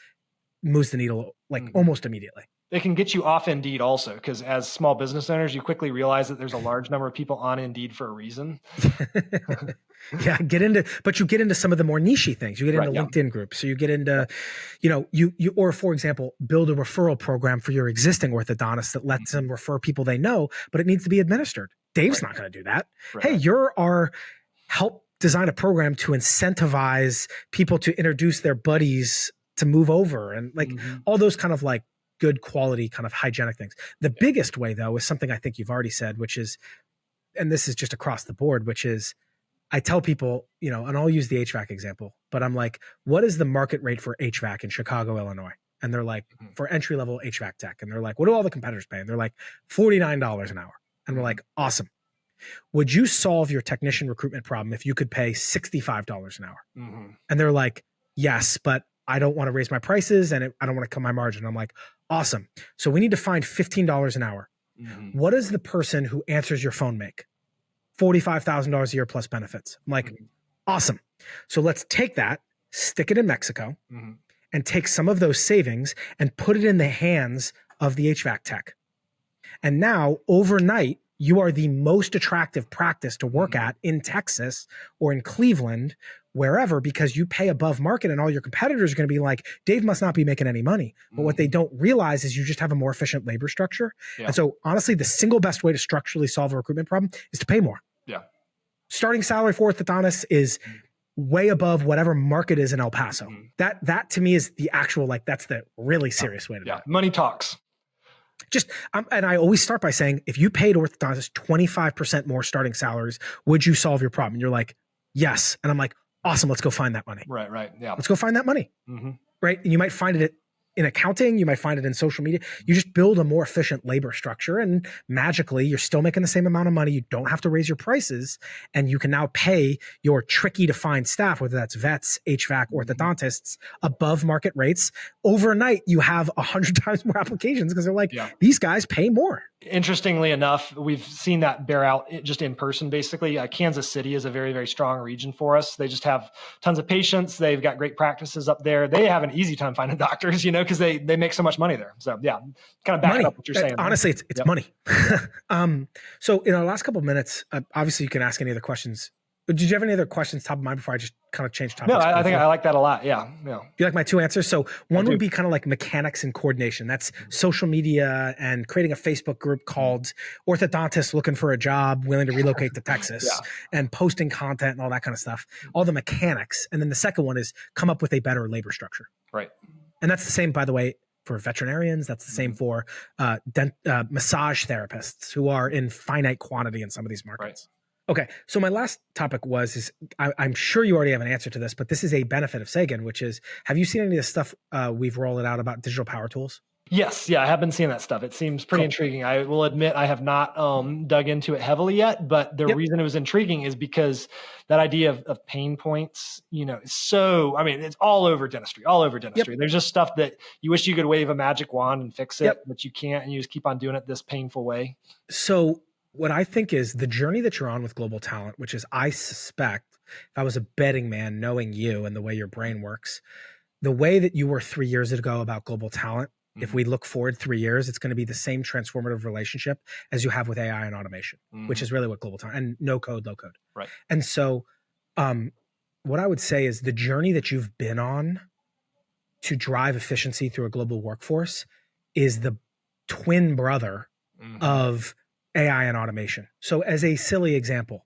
moves the needle like almost immediately. They can get you off Indeed also, because as small business owners, you quickly realize that there's a large number of people on Indeed for a reason. Yeah, you get into some of the more niche things. You get into LinkedIn groups. So you get into, or for example, build a referral program for your existing orthodontist that lets them refer people they know, but it needs to be administered. Dave's not going to do that. Hey, you're our help design a program to incentivize people to introduce their buddies to move over and like all those kind of like good quality kind of hygienic things. The biggest way though is something I think you've already said, which is, and this is just across the board, which is I tell people, and I'll use the HVAC example, but I'm like, what is the market rate for HVAC in Chicago, Illinois? And they're like, for entry level HVAC tech. And they're like, what do all the competitors pay? And they're like, $49 an hour. And we're like, awesome. Would you solve your technician recruitment problem if you could pay $65 an hour? And they're like, yes, but I don't want to raise my prices and I don't want to cut my margin. I'm like, awesome. So we need to find $15 an hour. What does the person who answers your phone make? $45,000 a year plus benefits. I'm like, awesome. So let's take that, stick it in Mexico, and take some of those savings and put it in the hands of the HVAC tech. And now overnight, you are the most attractive practice to work at in Texas or in Cleveland, wherever, because you pay above market and all your competitors are going to be like, Dave must not be making any money. But what they don't realize is you just have a more efficient labor structure. And so honestly, the single best way to structurally solve a recruitment problem is to pay more. Starting salary for orthodontists is way above whatever market is in El Paso. That to me is the actual, like, that's the really serious way to do it. Money talks. And I always start by saying, if you paid orthodontists 25% more starting salaries, would you solve your problem? And you're like, yes. And I'm like, awesome. Let's go find that money. Right. Yeah. Let's go find that money. Right. And you might find it in accounting. You might find it in social media. You just build a more efficient labor structure and magically you're still making the same amount of money. You don't have to raise your prices and you can now pay your tricky to find staff, whether that's vets, HVAC, orthodontists, above market rates. Overnight, you have 100 times more applications because they're like, these guys pay more. Interestingly enough, we've seen that bear out just in person, basically. Kansas City is a very, very strong region for us. They just have tons of patients. They've got great practices up there. They have an easy time finding doctors, because they make so much money there. So yeah, kind of backing up what you're saying. Honestly, it's money. So in our last couple of minutes, obviously you can ask any other questions. Did you have any other questions top of mind before I just kind of change topics? No, I think I like that a lot. Yeah. You like my two answers? So one would be kind of like mechanics and coordination. That's social media and creating a Facebook group called Orthodontists Looking for a Job, Willing to Relocate to Texas, and posting content and all that kind of stuff, all the mechanics. And then the second one is come up with a better labor structure. Right. And that's the same, by the way, for veterinarians. That's the same for massage therapists who are in finite quantity in some of these markets. Right. Okay, so my last topic I'm sure you already have an answer to this, but this is a benefit of Sagan, which is, have you seen any of the stuff we've rolled out about digital power tools? Yes, yeah, I have been seeing that stuff. It seems pretty intriguing. I will admit I have not dug into it heavily yet, but the reason it was intriguing is because that idea of pain points, is so, I mean, it's all over dentistry, all over dentistry. There's just stuff that you wish you could wave a magic wand and fix it, but you can't, and you just keep on doing it this painful way. So what I think is the journey that you're on with global talent, which is, I suspect, if I was a betting man, knowing you and the way your brain works, the way that you were 3 years ago about global talent, if we look forward 3 years, it's going to be the same transformative relationship as you have with AI and automation, which is really what global talent, and no code, low code. Right. And so what I would say is the journey that you've been on to drive efficiency through a global workforce is the twin brother of AI and automation. So as a silly example,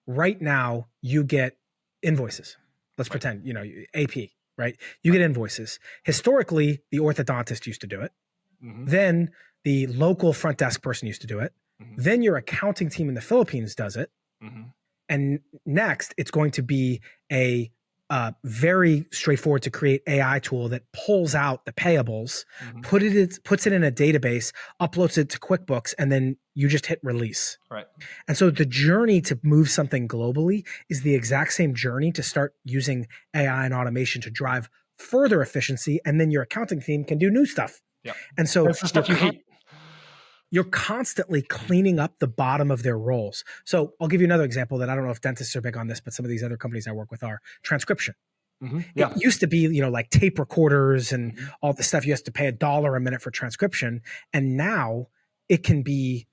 right now you get invoices. Let's pretend, AP. Right? You get invoices. Historically, the orthodontist used to do it. Then the local front desk person used to do it. Then your accounting team in the Philippines does it. And next, it's going to be a very straightforward to create AI tool that pulls out the payables, puts it in a database, uploads it to QuickBooks, and then you just hit release. Right. And so the journey to move something globally is the exact same journey to start using AI and automation to drive further efficiency, and then your accounting team can do new stuff. Yeah. And so that's the stuff you hate. You're constantly cleaning up the bottom of their roles. So I'll give you another example that I don't know if dentists are big on this, but some of these other companies I work with are transcription. It used to be, like tape recorders and all the stuff. You have to pay $1 a minute for transcription. And now it can be,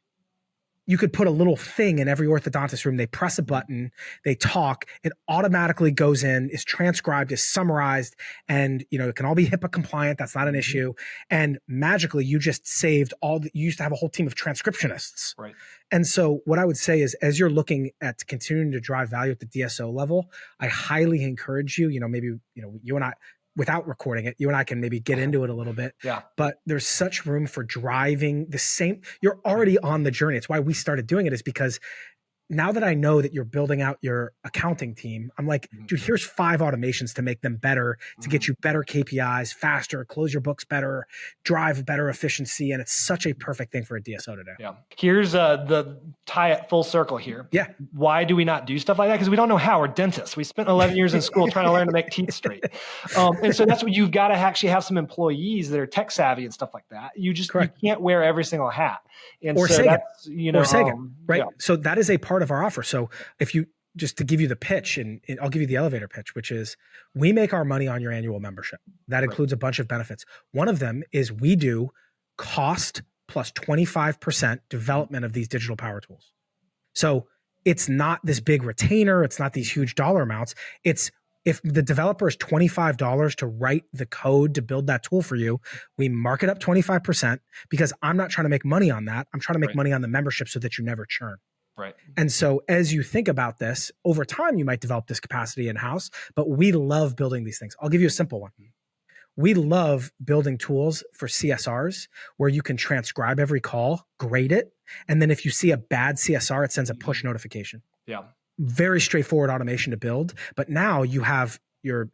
you could put a little thing in every orthodontist room. They press a button, they talk, it automatically goes in, is transcribed, is summarized, and it can all be HIPAA compliant. That's not an issue. And magically, you just saved you used to have a whole team of transcriptionists. Right. And so what I would say is, as you're looking at continuing to drive value at the DSO level, I highly encourage you, maybe, you and I, without recording it, you and I can maybe get into it a little bit. Yeah. But there's such room for driving the same. You're already on the journey. It's why we started doing it, is because now that I know that you're building out your accounting team, I'm like, dude, here's 5 automations to make them better, to get you better KPIs, faster, close your books better, drive better efficiency. And it's such a perfect thing for a DSO to do. Yeah. Here's the tie it full circle here. Yeah. Why do we not do stuff like that? Because we don't know how. We're dentists. We spent 11 years in school trying to learn to make teeth straight. And so that's what you've got to actually have some employees that are tech savvy and stuff like that. You can't wear every single hat. And or so Sega. that's, Or Sega, right? Yeah. So that is a part of our offer. So if you, just to give you the pitch, and I'll give you the elevator pitch, which is, we make our money on your annual membership. That includes a bunch of benefits. One of them is we do cost plus 25% development of these digital power tools. So it's not this big retainer. It's not these huge dollar amounts. It's, if the developer is $25 to write the code to build that tool for you, we mark it up 25%, because I'm not trying to make money on that. I'm trying to make money on the membership so that you never churn. Right. And so as you think about this, over time, you might develop this capacity in-house, but we love building these things. I'll give you a simple one. We love building tools for CSRs where you can transcribe every call, grade it, and then if you see a bad CSR, it sends a push notification. Yeah. Very straightforward automation to build. But now you have your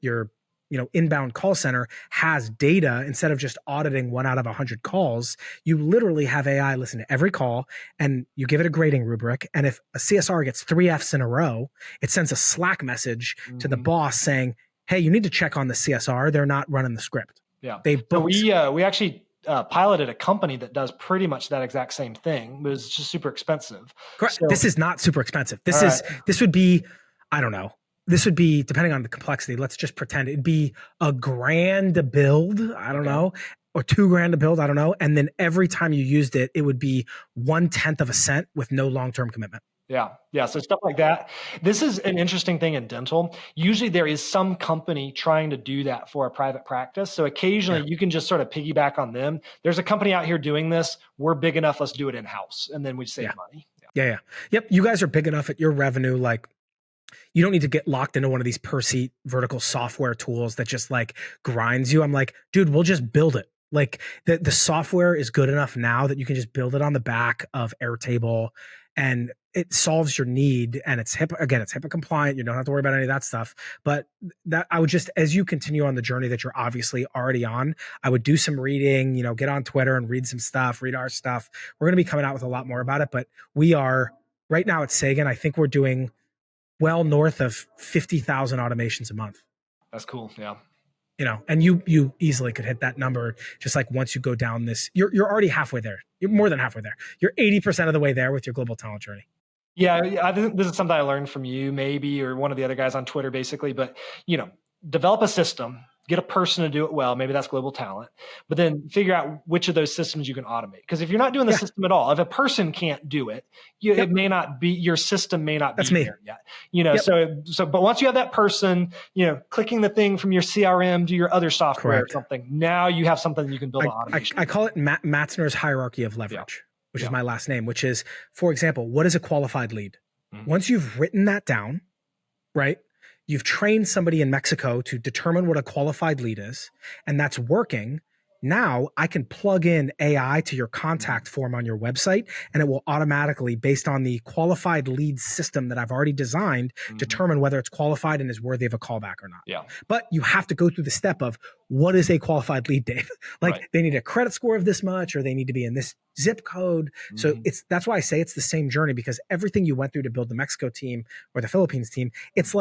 inbound call center has data. Instead of just auditing 1 out of 100 calls, you literally have AI listen to every call, and you give it a grading rubric. And if a CSR gets 3 Fs in a row, it sends a Slack message to the boss saying, hey, you need to check on the CSR. They're not running the script. Yeah. So we actually piloted a company that does pretty much that exact same thing, but it's just super expensive. Correct. So, this is not super expensive. This would be, I don't know. This would be, depending on the complexity, let's just pretend it'd be $1,000 to build. I don't know. Or $2,000 to build. I don't know. And then every time you used it, it would be 1/10 of a cent with no long-term commitment. Yeah. Yeah. So stuff like that. This is an interesting thing in dental. Usually there is some company trying to do that for a private practice. So occasionally you can just sort of piggyback on them. There's a company out here doing this. We're big enough. Let's do it in-house. And then we save money. Yeah. Yep. You guys are big enough at your revenue. Like, you don't need to get locked into one of these per seat vertical software tools that just like grinds you. I'm like, dude, we'll just build it. Like the software is good enough now that you can just build it on the back of Airtable, and it solves your need, and it's HIPAA compliant. You don't have to worry about any of that stuff. But that I would just, as you continue on the journey that you're obviously already on, I would do some reading, get on Twitter and read some stuff, read our stuff. We're going to be coming out with a lot more about it, but we are right now at Sagan. I think we're doing well north of 50,000 automations a month. That's cool. Yeah. And you easily could hit that number just like once you go down this, you're already halfway there. You're more than halfway there. You're 80% of the way there with your global talent journey. Yeah, I think this is something I learned from you, maybe, or one of the other guys on Twitter, basically. But develop a system, get a person to do it well. Maybe that's global talent, but then figure out which of those systems you can automate. Because if you're not doing the system at all, if a person can't do it, it may not be your system may not be there yet. So but once you have that person, clicking the thing from your CRM to your other software or something, now you have something you can build an automation. I call it Matzner's hierarchy of leverage. Which is my last name, which is, for example, what is a qualified lead? Mm-hmm. Once you've written that down, right? You've trained somebody in Mexico to determine what a qualified lead is, and that's working. Now I can plug in AI to your contact form on your website, and it will automatically, based on the qualified lead system that I've already designed, determine whether it's qualified and is worthy of a callback or not. Yeah. But you have to go through the step of what is a qualified lead, Dave? They need a credit score of this much, or they need to be in this zip code. So that's why I say it's the same journey, because everything you went through to build the Mexico team or the Philippines team, it's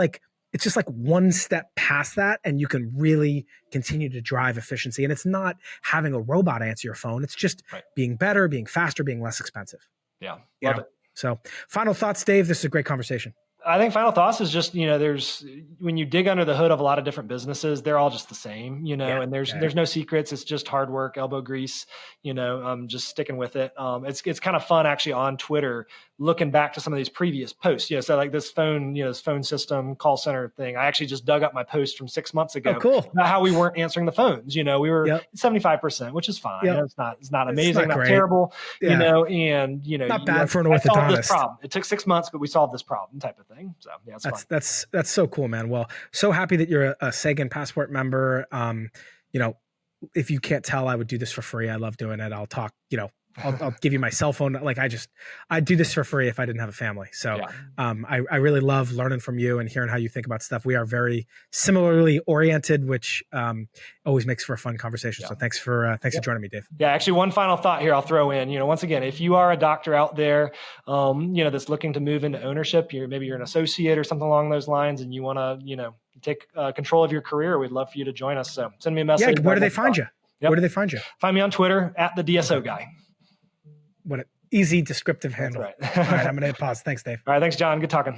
just like one step past that, and you can really continue to drive efficiency. And it's not having a robot answer your phone. It's just being better, being faster, being less expensive. Yeah. Love it. So final thoughts, Dave. This is a great conversation. I think final thoughts is just, there's, when you dig under the hood of a lot of different businesses, they're all just the same, and there's no secrets. It's just hard work, elbow grease, just sticking with it. It's kind of fun actually on Twitter, looking back to some of these previous posts, so like this phone system call center thing. I actually just dug up my post from 6 months ago. Oh, cool. About how we weren't answering the phones. We were 75%, which is fine. It's not amazing, not terrible, and not bad for an orthodontist. It took 6 months, but we solved this problem type of thing. So yeah, that's so cool, man. Well, so happy that you're a Sagan Passport member. If you can't tell, I would do this for free. I love doing it. I'll talk, I'll give you my cell phone. Like I'd do this for free if I didn't have a family. So I really love learning from you and hearing how you think about stuff. We are very similarly oriented, which always makes for a fun conversation. So thanks for joining me, Dave. Yeah, actually one final thought here I'll throw in, once again, if you are a doctor out there, that's looking to move into ownership, maybe you're an associate or something along those lines, and you want to, take control of your career, we'd love for you to join us. So send me a message. Yeah, where do they find you? Where do they find you? Find me on Twitter at the DSO guy. What an easy descriptive handle. That's right. All right, I'm going to hit pause. Thanks, Dave. All right, thanks, John. Good talking.